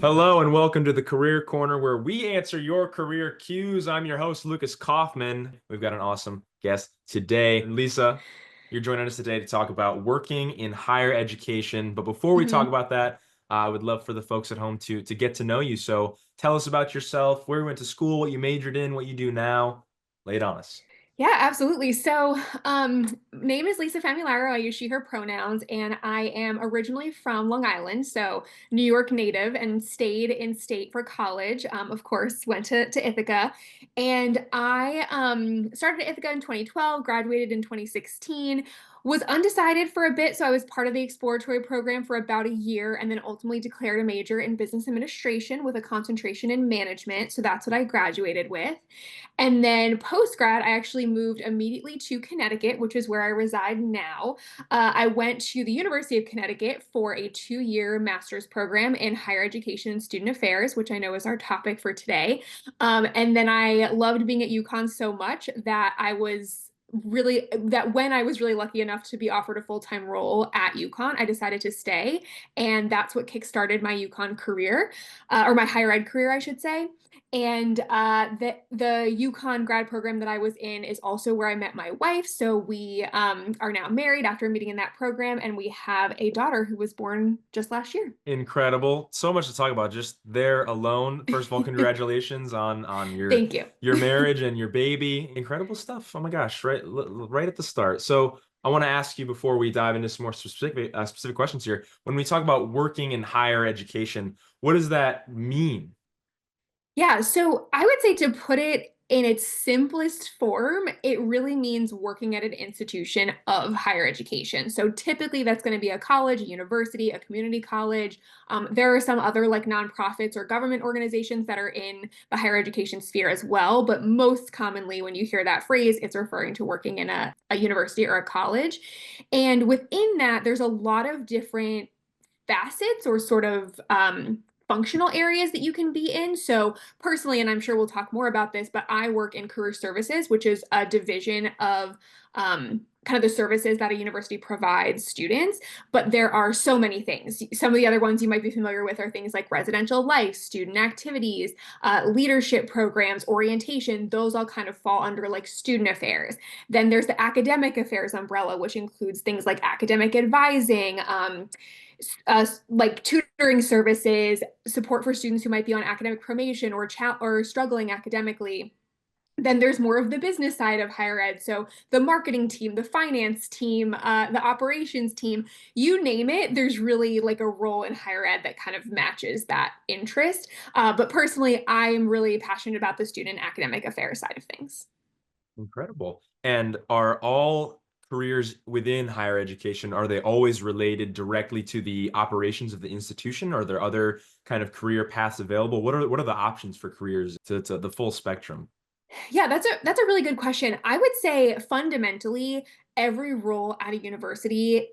Hello and welcome to the Career Corner where we answer your career cues. I'm your host, Lukas Kauffman. We've got an awesome guest today. Lisa, you're joining us today to talk about working in higher education. But before we talk Mhm. about that, I would love for the folks at home to get to know you. So tell us about yourself, where you went to school, what you majored in, what you do now. Lay it on us. Yeah, absolutely. Name is Lisa Famularo. I use she, her pronouns, and I am originally from Long Island, so New York native, and stayed in state for college. Of course, went to Ithaca, and I started at Ithaca in 2012, graduated in 2016. Was undecided for a bit, so I was part of the exploratory program for about a year, and then ultimately declared a major in business administration with a concentration in management. So that's what I graduated with. And then post grad, I actually moved immediately to Connecticut, which is where I reside now. I went to the University of Connecticut for a 2-year master's program in higher education and student affairs, which I know is our topic for today. And then I loved being at UConn so much that when I was really lucky enough to be offered a full-time role at UConn, I decided to stay. And that's what kickstarted my UConn career, or my higher ed career, I should say. And the UConn grad program that I was in is also where I met my wife. So we are now married after meeting in that program, and we have a daughter who was born just last year. Incredible. So much to talk about just there alone. First of all, congratulations on your Thank you. your marriage and your baby. Incredible stuff. Oh my gosh, right at the start. So I want to ask you before we dive into some more specific questions here. When we talk about working in higher education, what does that mean? Yeah, so I would say, to put it in its simplest form, it really means working at an institution of higher education. So typically that's going to be a college, a university, a community college. There are some other like nonprofits or government organizations that are in the higher education sphere as well. But most commonly, when you hear that phrase, it's referring to working in a university or a college. And within that, there's a lot of different facets or sort of functional areas that you can be in. So, personally, and I'm sure we'll talk more about this, but I work in career services, which is a division of kind of the services that a university provides students. But there are so many things. Some of the other ones you might be familiar with are things like residential life, student activities, leadership programs, orientation. Those all kind of fall under like student affairs. Then there's the academic affairs umbrella, which includes things like academic advising, like tutoring services, support for students who might be on academic probation or struggling academically. Then there's more of the business side of higher ed. So the marketing team, the finance team, the operations team, you name it, there's really like a role in higher ed that kind of matches that interest. But personally, I'm really passionate about the student academic affairs side of things. Incredible. And are all careers within higher education, are they always related directly to the operations of the institution? Or are there other kind of career paths available? What are the options for careers to the full spectrum? Yeah, that's a really good question. I would say fundamentally, every role at a university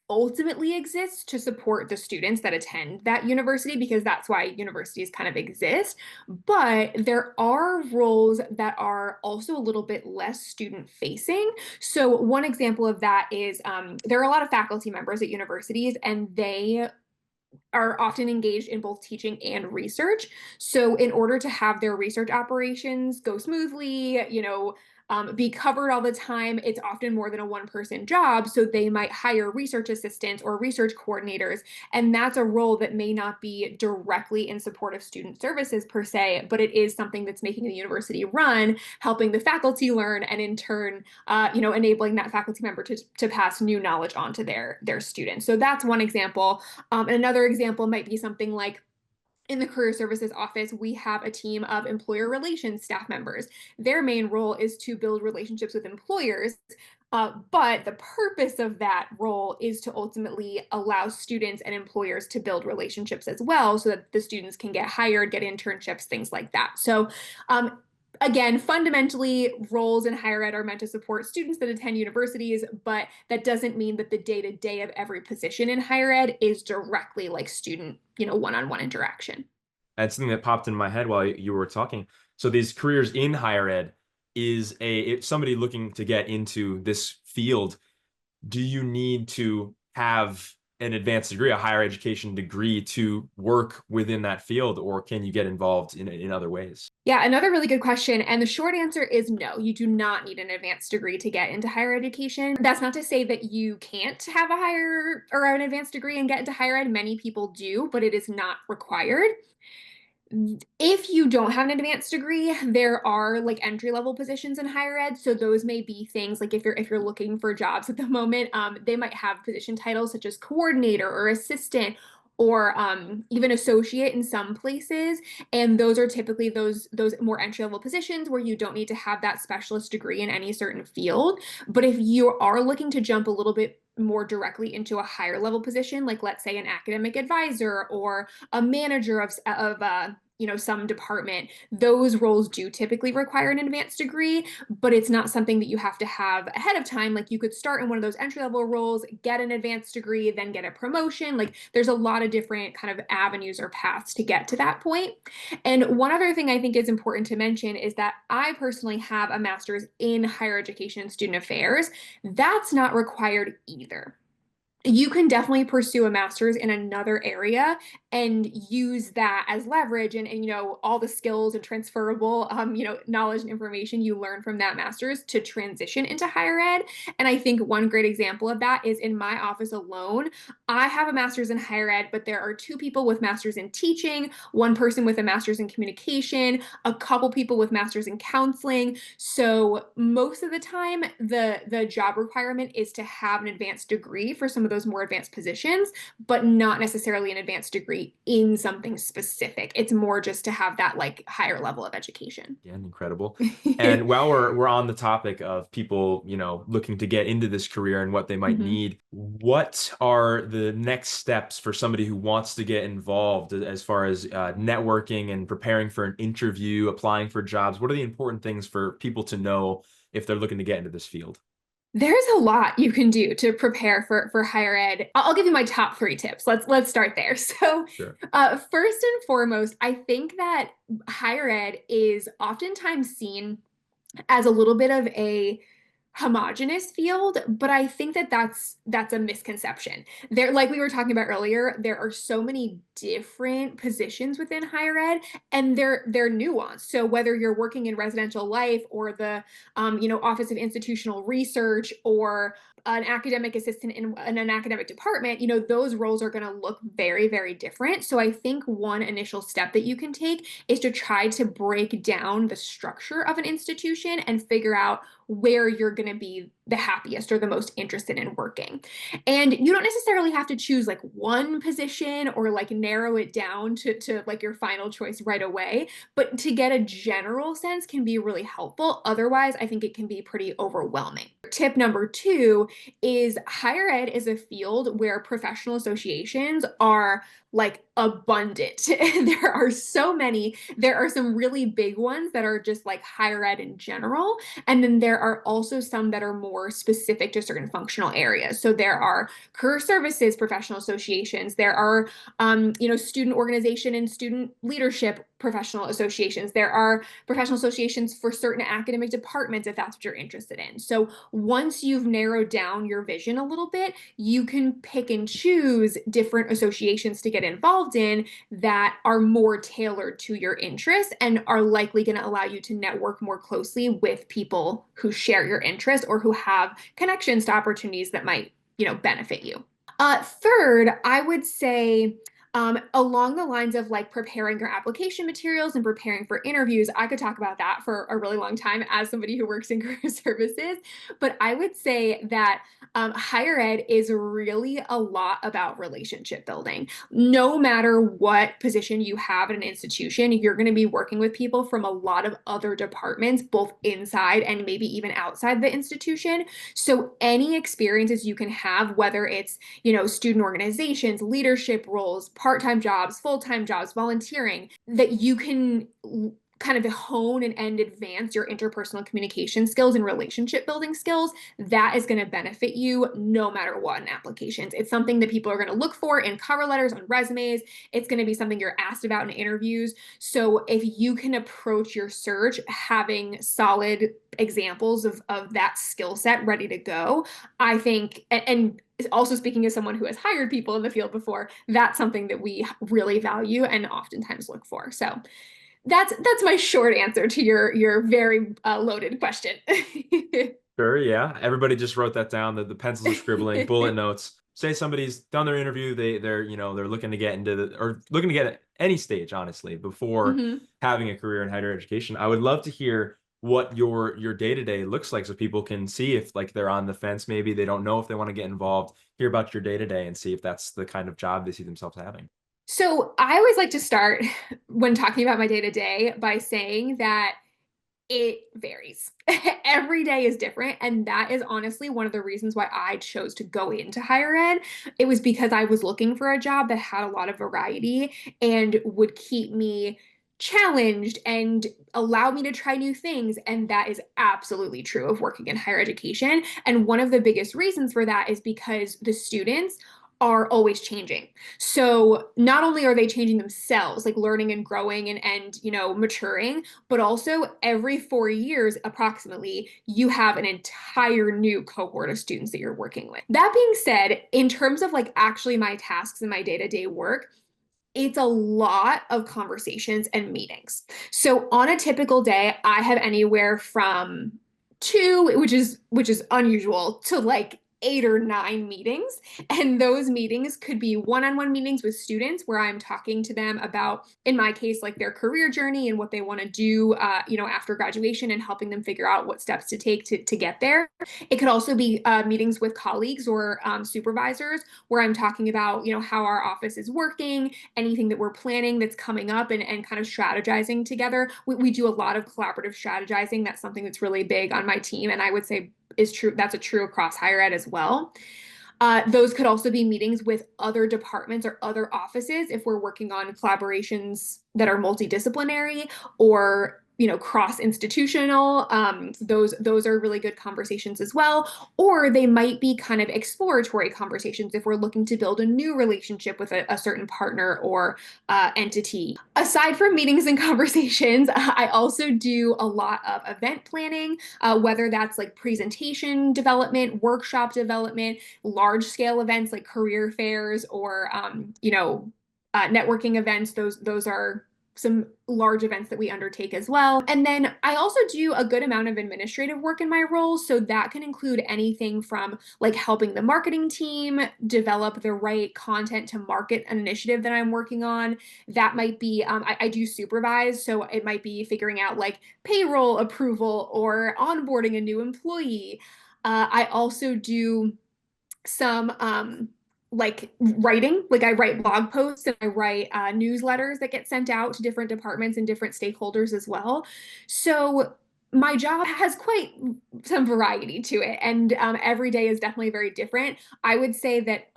ultimately exists to support the students that attend that university, because that's why universities kind of exist. But there are roles that are also a little bit less student facing. So one example of that is, there are a lot of faculty members at universities, and they are often engaged in both teaching and research. So, in order to have their research operations go smoothly, be covered all the time, it's often more than a one-person job. So, they might hire research assistants or research coordinators. And that's a role that may not be directly in support of student services per se, but it is something that's making the university run, helping the faculty learn, and in turn, enabling that faculty member to pass new knowledge on to their students. So, that's one example. And another example might be something like, in the career services office, we have a team of employer relations staff members. Their main role is to build relationships with employers. But the purpose of that role is to ultimately allow students and employers to build relationships as well, so that the students can get hired, get internships, things like that. So, again, fundamentally, roles in higher ed are meant to support students that attend universities, but that doesn't mean that the day to day of every position in higher ed is directly like student, one on one interaction. And something that popped in my head while you were talking. So these careers in higher ed is if somebody looking to get into this field, do you need to have an advanced degree, a higher education degree to work within that field, or can you get involved in other ways? Yeah, another really good question. And the short answer is no, you do not need an advanced degree to get into higher education. That's not to say that you can't have a higher or an advanced degree and get into higher ed. Many people do, but it is not required. If you don't have an advanced degree, there are like entry level positions in higher ed. So those may be things like if you're looking for jobs at the moment, they might have position titles such as coordinator or assistant or even associate in some places. And those are typically those more entry level positions where you don't need to have that specialist degree in any certain field. But if you are looking to jump a little bit more directly into a higher level position, like let's say an academic advisor or a manager of some department, those roles do typically require an advanced degree, but it's not something that you have to have ahead of time. Like you could start in one of those entry level roles, get an advanced degree, then get a promotion. Like there's a lot of different kind of avenues or paths to get to that point. And one other thing I think is important to mention is that I personally have a master's in higher education and student affairs. That's not required either. You can definitely pursue a master's in another area and use that as leverage and all the skills and transferable knowledge and information you learn from that master's to transition into higher ed. And I think one great example of that is in my office alone. I have a master's in higher ed, but there are two people with masters in teaching, one person with a master's in communication, a couple people with masters in counseling. So most of the time the job requirement is to have an advanced degree for some of those more advanced positions, but not necessarily an advanced degree in something specific. It's more just to have that like higher level of education. Yeah, incredible. And while we're on the topic of people, looking to get into this career and what they might Mhm. need, what are the next steps for somebody who wants to get involved as far as networking and preparing for an interview, applying for jobs? What are the important things for people to know if they're looking to get into this field? There's a lot you can do to prepare for higher ed. I'll give you my top three tips. Let's start there. So, Sure. first and foremost, I think that higher ed is oftentimes seen as a little bit of a homogenous field, but I think that that's a misconception. There, like we were talking about earlier, there are so many different positions within higher ed, and they're nuanced. So whether you're working in residential life or the Office of Institutional Research or an academic assistant in an academic department, those roles are going to look very, very different. So I think one initial step that you can take is to try to break down the structure of an institution and figure out where you're going to be the happiest or the most interested in working. And you don't necessarily have to choose like one position or like narrow it down to like your final choice right away, but to get a general sense can be really helpful. Otherwise, I think it can be pretty overwhelming. Tip number two is higher ed is a field where professional associations are like abundant. There are so many. There are some really big ones that are just like higher ed in general. And then there are also some that are more specific to certain functional areas. So there are career services professional associations. There are, student organization and student leadership professional associations. There are professional associations for certain academic departments if that's what you're interested in. So once you've narrowed down your vision a little bit, you can pick and choose different associations to get involved in that are more tailored to your interests and are likely going to allow you to network more closely with people who share your interests or who have connections to opportunities that might, benefit you. Third, I would say along the lines of like preparing your application materials and preparing for interviews, I could talk about that for a really long time as somebody who works in career services. But I would say that higher ed is really a lot about relationship building. No matter what position you have at an institution, you're going to be working with people from a lot of other departments, both inside and maybe even outside the institution. So any experiences you can have, whether it's student organizations, leadership roles, part-time jobs, full-time jobs, volunteering, that you can kind of hone and advance your interpersonal communication skills and relationship building skills, that is going to benefit you no matter what in applications. It's something that people are going to look for in cover letters, on resumes. It's going to be something you're asked about in interviews. So if you can approach your search having solid examples of that skill set ready to go, I think, and also speaking as someone who has hired people in the field before, that's something that we really value and oftentimes look for. So that's my short answer to your very loaded question. Sure, yeah. Everybody just wrote that down. The pencils are scribbling, bullet notes. Say somebody's done their interview, they're looking to get into or looking to get at any stage, honestly, before Mhm. having a career in higher education. I would love to hear what your day-to-day looks like so people can see if like they're on the fence, maybe they don't know if they want to get involved, hear about your day-to-day and see if that's the kind of job they see themselves having. So I always like to start when talking about my day to day by saying that it varies. Every day is different. And that is honestly one of the reasons why I chose to go into higher ed. It was because I was looking for a job that had a lot of variety and would keep me challenged and allow me to try new things. And that is absolutely true of working in higher education. And one of the biggest reasons for that is because the students are always changing. So not only are they changing themselves, like learning and growing and maturing, but also every 4 years, approximately, you have an entire new cohort of students that you're working with. That being said, in terms of like actually my tasks and my day-to-day work, it's a lot of conversations and meetings. So on a typical day, I have anywhere from two, which is unusual, to like 8 or 9 meetings. And those meetings could be one-on-one meetings with students where I'm talking to them about, in my case, like their career journey and what they want to do, after graduation, and helping them figure out what steps to take to get there. It could also be meetings with colleagues or supervisors where I'm talking about, how our office is working, anything that we're planning that's coming up, and kind of strategizing together. We do a lot of collaborative strategizing. That's something that's really big on my team. And I would say is true. That's a true across higher ed as well. Those could also be meetings with other departments or other offices if we're working on collaborations that are multidisciplinary or cross institutional. Those are really good conversations as well. Or they might be kind of exploratory conversations if we're looking to build a new relationship with a certain partner or entity. Aside from meetings and conversations, I also do a lot of event planning, whether that's like presentation development, workshop development, large scale events like career fairs or networking events. Those are some large events that we undertake as well. And then I also do a good amount of administrative work in my role. So that can include anything from like helping the marketing team develop the right content to market an initiative that I'm working on. That might be, I do supervise. So it might be figuring out like payroll approval or onboarding a new employee. I also do some like writing, like I write blog posts and I write newsletters that get sent out to different departments and different stakeholders as well. So my job has quite some variety to it, and every day is definitely very different. I would say that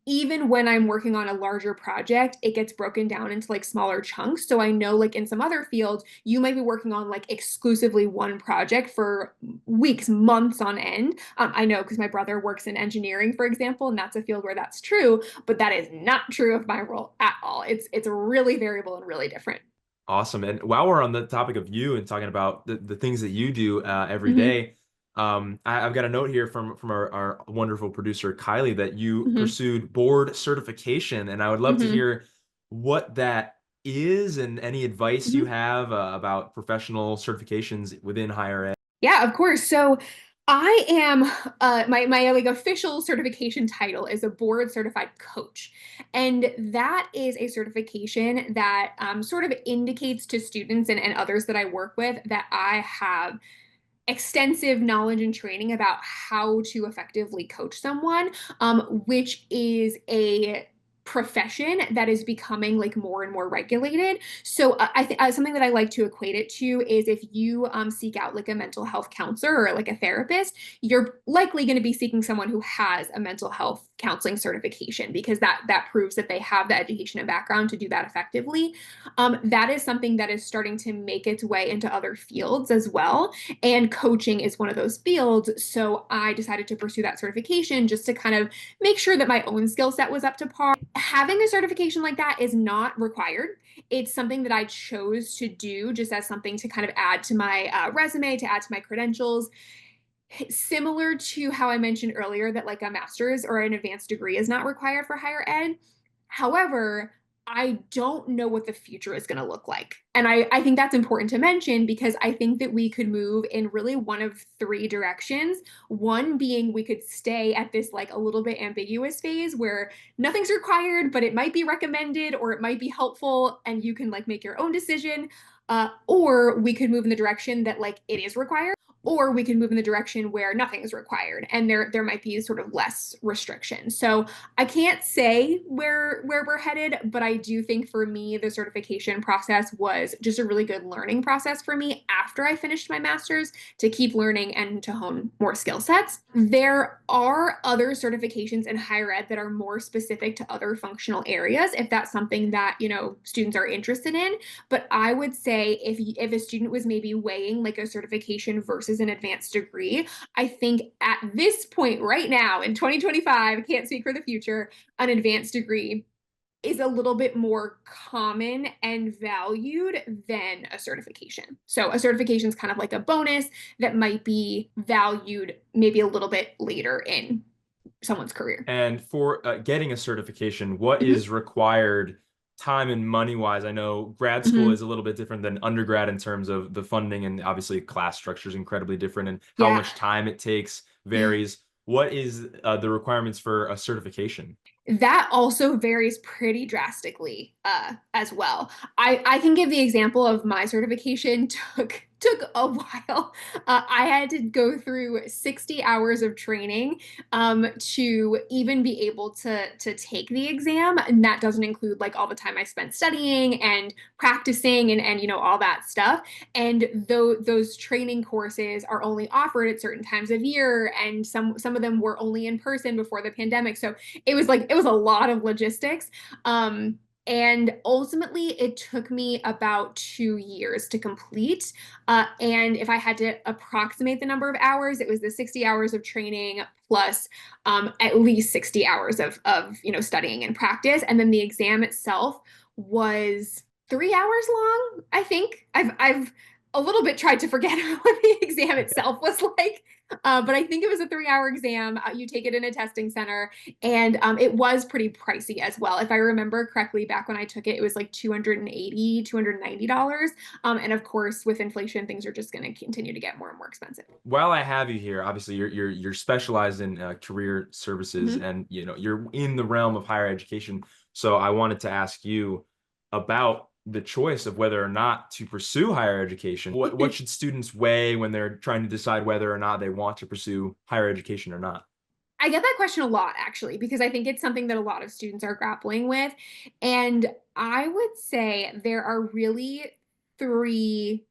even when I'm working on a larger project, it gets broken down into like smaller chunks. So I know like in some other fields, you might be working on like exclusively one project for weeks, months on end. I know because my brother works in engineering, for example, and that's a field where that's true, but that is not true of my role at all. It's really variable and really different. Awesome. And while we're on the topic of you and talking about the things that you do every Hmm. day, I've got a note here from our wonderful producer, Kylie, that you Hmm. pursued board certification. And I would love to Hmm. hear what that is and any advice you Hmm. have about professional certifications within higher ed. Yeah, of course. So I am my like official certification title is a board certified coach. And that is a certification that sort of indicates to students and others that I work with that I have extensive knowledge and training about how to effectively coach someone, which is a profession that is becoming like more and more regulated. So I think something that I like to equate it to is if you seek out like a mental health counselor or like a therapist, you're likely going to be seeking someone who has a mental health counseling certification because that proves that they have the education and background to do that effectively. That is something that is starting to make its way into other fields as well. And coaching is one of those fields. So I decided to pursue that certification just to kind of make sure that my own skill set was up to par. Having a certification like that is not required. It's something that I chose to do just as something to kind of add to my resume, to add to my credentials. Similar to how I mentioned earlier that like a master's or an advanced degree is not required for higher ed. However, I don't know what the future is going to look like. And I think that's important to mention because I think that we could move in really one of three directions. One being we could stay at this like a little bit ambiguous phase where nothing's required, but it might be recommended or it might be helpful and you can like make your own decision. Or we could move in the direction that like it is required, or we can move in the direction where nothing is required and there might be sort of less restrictions. So I can't say where we're headed, but I do think for me the certification process was just a really good learning process for me after I finished my master's to keep learning and to hone more skill sets. There are other certifications in higher ed that are more specific to other functional areas if that's something that, you know, students are interested in, but I would say if a student was maybe weighing like a certification versus an advanced degree, I think at this point right now in 2025, can't speak for the future, an advanced degree is a little bit more common and valued than a certification. So a certification is kind of like a bonus that might be valued maybe a little bit later in someone's career. And for getting a certification, what Mhm. is required time and money wise? I know grad school Mhm. is a little bit different than undergrad in terms of the funding, and obviously class structure is incredibly different, and how Yeah. much time it takes varies. What is the requirements for a certification? That also varies pretty drastically as well. I can give the example of my certification took a while. I had to go through 60 hours of training to even be able to take the exam, and that doesn't include like all the time I spent studying and practicing and you know all that stuff. And though those training courses are only offered at certain times of year, and some of them were only in person before the pandemic, so it was a lot of logistics. And ultimately, it took me about 2 years to complete. And if I had to approximate the number of hours, it was the 60 hours of training plus at least 60 hours of you know studying and practice. And then the exam itself was 3 hours long. I think I've a little bit tried to forget what the exam itself was like. But I think it was a 3 hour exam. You take it in a testing center, and it was pretty pricey as well. If I remember correctly, back when I took it, it was like $290. And of course, with inflation, things are just going to continue to get more and more expensive. While I have you here, obviously you're specialized in career services, Mhm. and you know you're in the realm of higher education. So I wanted to ask you about the choice of whether or not to pursue higher education. What should students weigh when they're trying to decide whether or not they want to pursue higher education or not? I get that question a lot, actually, because I think it's something that a lot of students are grappling with. And I would say there are really three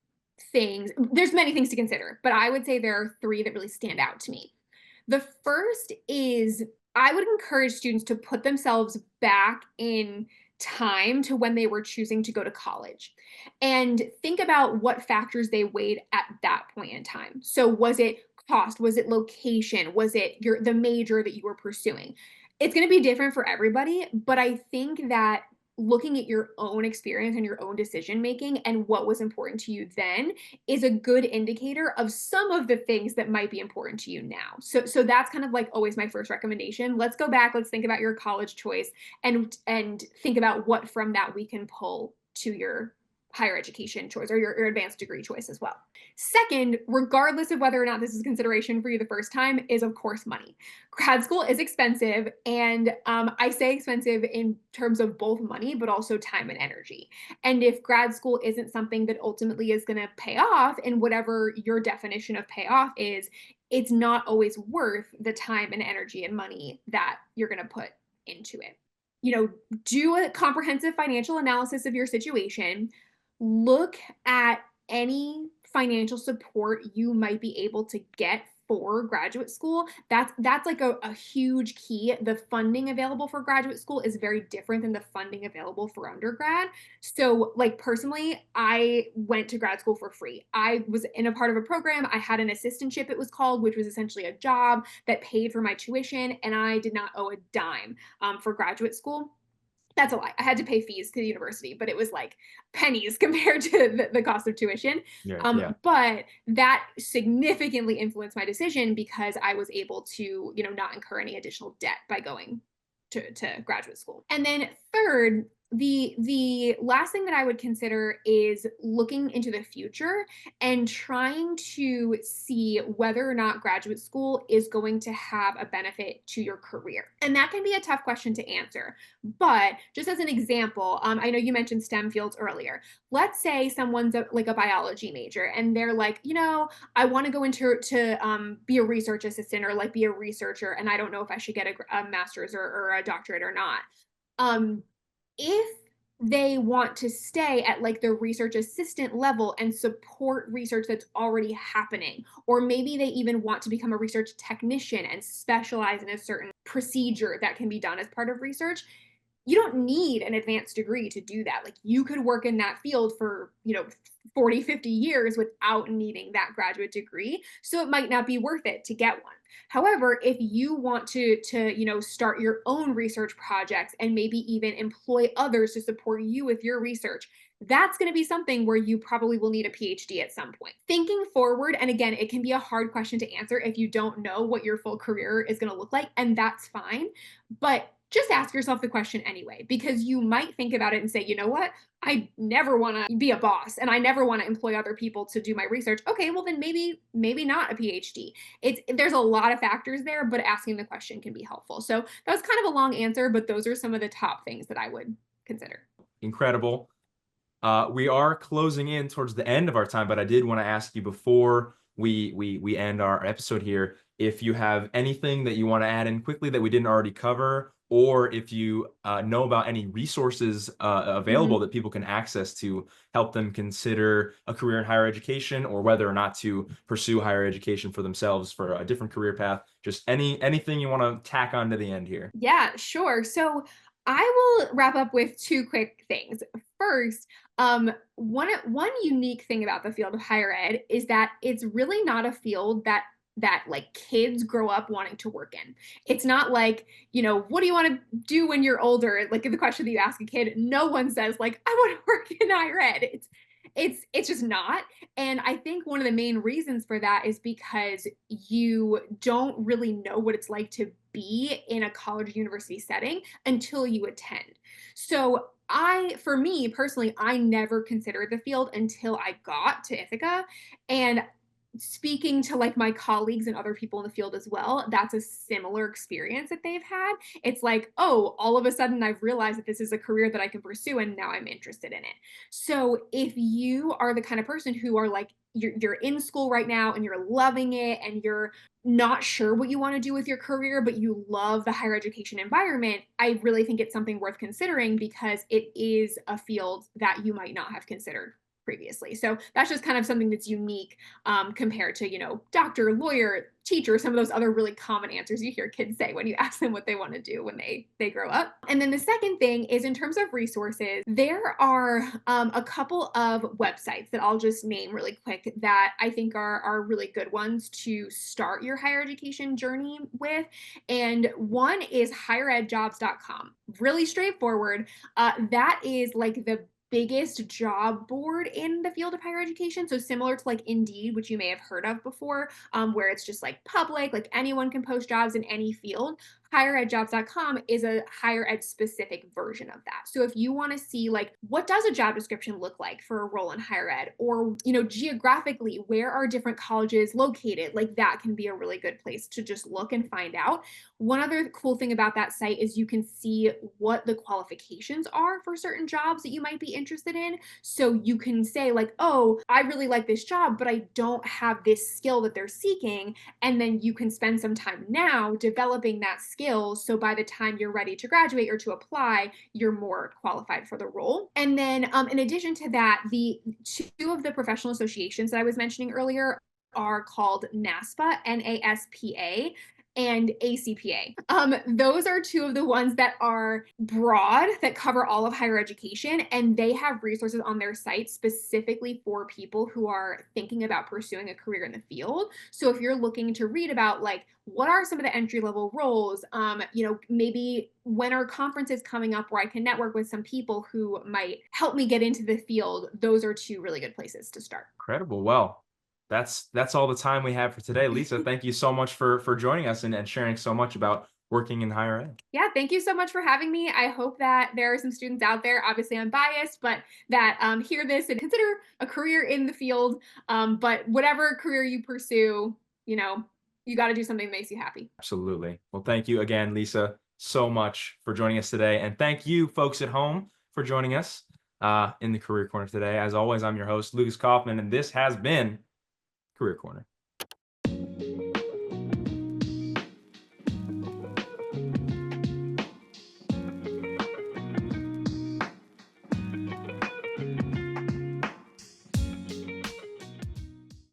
things. There's many things to consider, but I would say there are three that really stand out to me. The first is I would encourage students to put themselves back in time to when they were choosing to go to college and think about what factors they weighed at that point in time. So was it cost? Was it location? Was it the major that you were pursuing? It's going to be different for everybody, but I think that looking at your own experience and your own decision making and what was important to you then is a good indicator of some of the things that might be important to you now. So that's kind of like always my first recommendation. Let's go back, let's think about your college choice and think about what from that we can pull to your higher education choice or your advanced degree choice as well. Second, regardless of whether or not this is a consideration for you the first time, is of course money. Grad school is expensive, and I say expensive in terms of both money, but also time and energy. And if grad school isn't something that ultimately is going to pay off, and whatever your definition of payoff is, it's not always worth the time and energy and money that you're going to put into it. do a comprehensive financial analysis of your situation, look at any financial support you might be able to get for graduate school. That's like a huge key. The funding available for graduate school is very different than the funding available for undergrad. So, like personally, I went to grad school for free. I was in a part of a program. I had an assistantship, it was called, which was essentially a job that paid for my tuition, and I did not owe a dime for graduate school. That's a lie. I had to pay fees to the university, but it was like pennies compared to the cost of tuition. Yeah, yeah. But that significantly influenced my decision because I was able to, not incur any additional debt by going to graduate school. And then third, the last thing that I would consider is looking into the future and trying to see whether or not graduate school is going to have a benefit to your career. And that can be a tough question to answer. But just as an example, I know you mentioned STEM fields earlier. Let's say someone's like a biology major and they're like, I want to go into be a research assistant or like be a researcher, and I don't know if I should get a master's or a doctorate or not. If they want to stay at like the research assistant level and support research that's already happening, or maybe they even want to become a research technician and specialize in a certain procedure that can be done as part of research, you don't need an advanced degree to do that. Like you could work in that field for, 40, 50 years without needing that graduate degree. So it might not be worth it to get one. However, if you want to start your own research projects and maybe even employ others to support you with your research, that's going to be something where you probably will need a PhD at some point. Thinking forward, and again, it can be a hard question to answer if you don't know what your full career is going to look like, and that's fine. But just ask yourself the question anyway, because you might think about it and say, you know what? I never want to be a boss and I never want to employ other people to do my research. Okay, well then maybe not a PhD. There's a lot of factors there, but asking the question can be helpful. So that was kind of a long answer, but those are some of the top things that I would consider. Incredible. We are closing in towards the end of our time, but I did want to ask you before we end our episode here, if you have anything that you want to add in quickly that we didn't already cover, or if you know about any resources available Mhm. that people can access to help them consider a career in higher education, or whether or not to pursue higher education for themselves for a different career path. Just anything you want to tack on to the end here. Yeah, sure. So I will wrap up with two quick things. First, one unique thing about the field of higher ed is that it's really not a field that like kids grow up wanting to work in. It's not like, what do you want to do when you're older? Like the question that you ask a kid, no one says like, I want to work in higher ed. It's just not. And I think one of the main reasons for that is because you don't really know what it's like to be in a college university setting until you attend. So for me personally, I never considered the field until I got to Ithaca. And speaking to like my colleagues and other people in the field as well, that's a similar experience that they've had. It's like, oh, all of a sudden I've realized that this is a career that I can pursue and now I'm interested in it. So if you are the kind of person who are like, you're in school right now and you're loving it and you're not sure what you want to do with your career, but you love the higher education environment, I really think it's something worth considering because it is a field that you might not have considered previously. So that's just kind of something that's unique compared to, doctor, lawyer, teacher, some of those other really common answers you hear kids say when you ask them what they want to do when they grow up. And then the second thing is in terms of resources, there are a couple of websites that I'll just name really quick that I think are really good ones to start your higher education journey with. And one is higheredjobs.com. Really straightforward. That is like the biggest job board in the field of higher education. So similar to like Indeed, which you may have heard of before, where it's just like public, like anyone can post jobs in any field. Higheredjobs.com is a higher ed specific version of that. So if you want to see like what does a job description look like for a role in higher ed, or geographically where are different colleges located, like that can be a really good place to just look and find out. One other cool thing about that site is you can see what the qualifications are for certain jobs that you might be interested in. So you can say like, oh, I really like this job, but I don't have this skill that they're seeking. And then you can spend some time now developing that skill skills. So by the time you're ready to graduate or to apply, you're more qualified for the role. And then, in addition to that, the two of the professional associations that I was mentioning earlier are called NASPA, NASPA, and ACPA. Those are two of the ones that are broad, that cover all of higher education, and they have resources on their site specifically for people who are thinking about pursuing a career in the field. So if you're looking to read about like what are some of the entry level roles, maybe when are conferences coming up where I can network with some people who might help me get into the field, those are two really good places to start. Incredible. Well, that's all the time we have for today. Lisa, thank you so much for joining us and sharing so much about working in higher ed. Yeah, thank you so much for having me. I hope that there are some students out there, obviously I'm biased, but that hear this and consider a career in the field. But whatever career you pursue, you got to do something that makes you happy. Absolutely. Well, thank you again, Lisa, so much for joining us today. And thank you, folks at home, for joining us in the Career Corner today. As always, I'm your host, Lukas Kauffman, and this has been Career Corner.